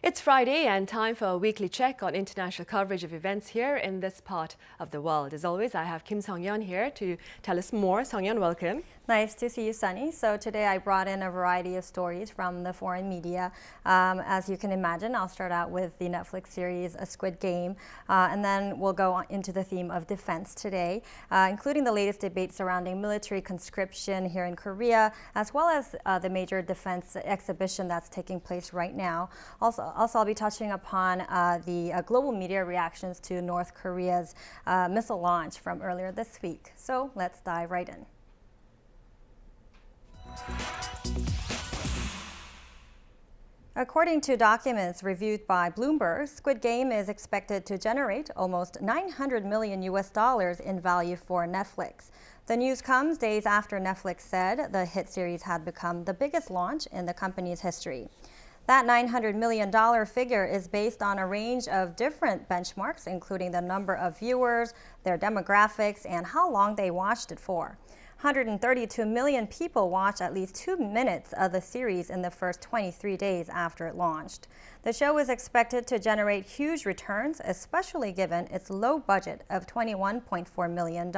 It's Friday and time for a weekly check on international coverage of events here in this part of the world. As always, I have Kim Sung-yeon here to tell us more. Sung-yeon, welcome. Nice to see you, Sunny. So today I brought in a variety of stories from the foreign media. As you can imagine, I'll start out with the Netflix series Squid Game, and then we'll go on into the theme of defense today, including the latest debate surrounding military conscription here in Korea, as well as the major defense exhibition that's taking place right now. Also I'll be touching upon the global media reactions to North Korea's missile launch from earlier this week. So let's dive right in. According to documents reviewed by Bloomberg, Squid Game is expected to generate almost $900 million in value for Netflix. The news comes days after Netflix said the hit series had become the biggest launch in the company's history. That $900 million figure is based on a range of different benchmarks, including the number of viewers, their demographics, and how long they watched it for. 132 million people watched at least 2 minutes of the series in the first 23 days after it launched. The show is expected to generate huge returns, especially given its low budget of $21.4 million.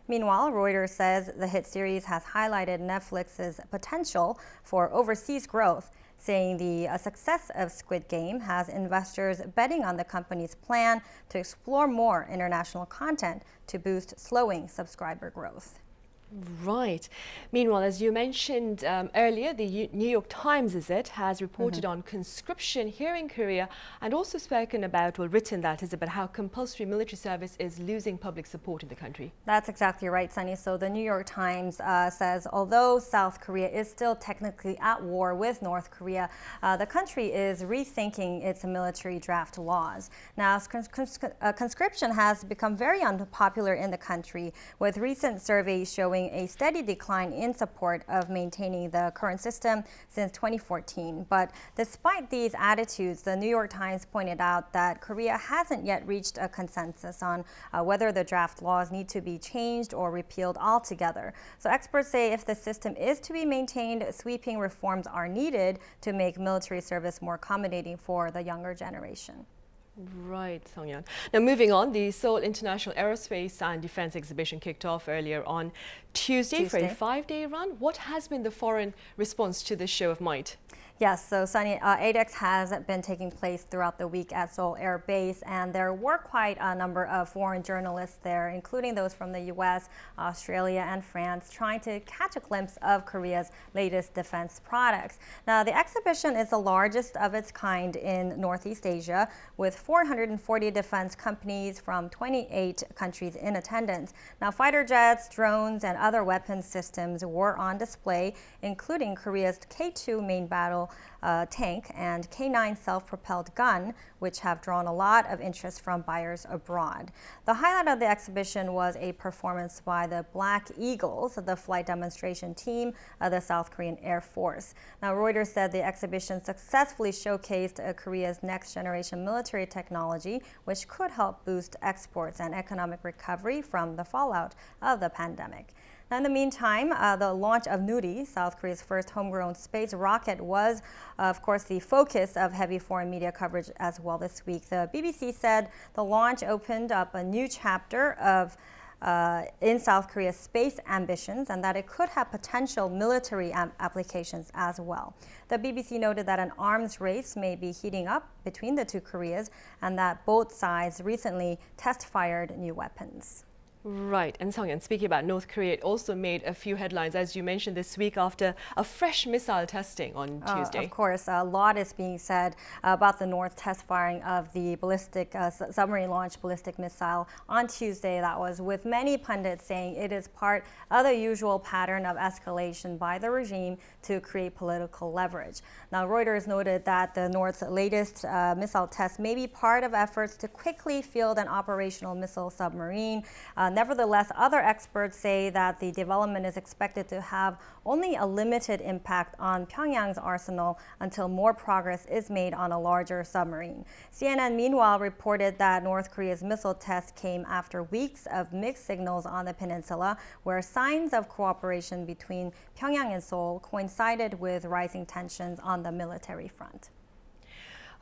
Meanwhile, Reuters says the hit series has highlighted Netflix's potential for overseas growth, saying the success of Squid Game has investors betting on the company's plan to explore more international content to boost slowing subscriber growth. Right. Meanwhile, as you mentioned earlier, the New York Times, has reported on conscription here in Korea and also spoken about, or written that is about how compulsory military service is losing public support in the country. That's exactly right, Sunny. So the New York Times says although South Korea is still technically at war with North Korea, the country is rethinking its military draft laws. Now, conscription has become very unpopular in the country, with recent surveys showing a steady decline in support of maintaining the current system since 2014. But despite these attitudes, the New York Times pointed out that Korea hasn't yet reached a consensus on whether the draft laws need to be changed or repealed altogether. So experts say if the system is to be maintained, sweeping reforms are needed to make military service more accommodating for the younger generation. Right, Sung-yeon. Now moving on, the Seoul International Aerospace and Defense Exhibition kicked off earlier on Tuesday for a 5-day run. What has been the foreign response to this show of might? Yes, so Sunny, ADEX has been taking place throughout the week at Seoul Air Base, and there were quite a number of foreign journalists there, including those from the U.S., Australia, and France, trying to catch a glimpse of Korea's latest defense products. Now, the exhibition is the largest of its kind in Northeast Asia, with 440 defense companies from 28 countries in attendance. Now, fighter jets, drones, and other weapons systems were on display, including Korea's K-2 main battle tank and K-9 self-propelled gun, which have drawn a lot of interest from buyers abroad. The highlight of the exhibition was a performance by the Black Eagles, the flight demonstration team of the South Korean Air Force. Now, Reuters said the exhibition successfully showcased Korea's next-generation military technology, which could help boost exports and economic recovery from the fallout of the pandemic. Now, in the meantime, the launch of Nuri, South Korea's first homegrown space rocket, was, of course, the focus of heavy foreign media coverage as well this week. The BBC said the launch opened up a new chapter of in South Korea's space ambitions, and that it could have potential military applications as well. The BBC noted that an arms race may be heating up between the two Koreas, and that both sides recently test-fired new weapons. Right, and Sung-yeon, speaking about North Korea, it also made a few headlines, as you mentioned, this week after a fresh missile testing on Tuesday. Of course, a lot is being said about the North test firing of the ballistic submarine-launched ballistic missile on Tuesday. That was with many pundits saying it is part of the usual pattern of escalation by the regime to create political leverage. Now, Reuters noted that the North's latest missile test may be part of efforts to quickly field an operational missile submarine. Nevertheless, other experts say that the development is expected to have only a limited impact on Pyongyang's arsenal until more progress is made on a larger submarine. CNN, meanwhile, reported that North Korea's missile test came after weeks of mixed signals on the peninsula, where signs of cooperation between Pyongyang and Seoul coincided with rising tensions on the military front.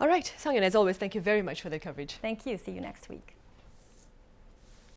All right, Sang-yeon, as always, thank you very much for the coverage. Thank you. See you next week.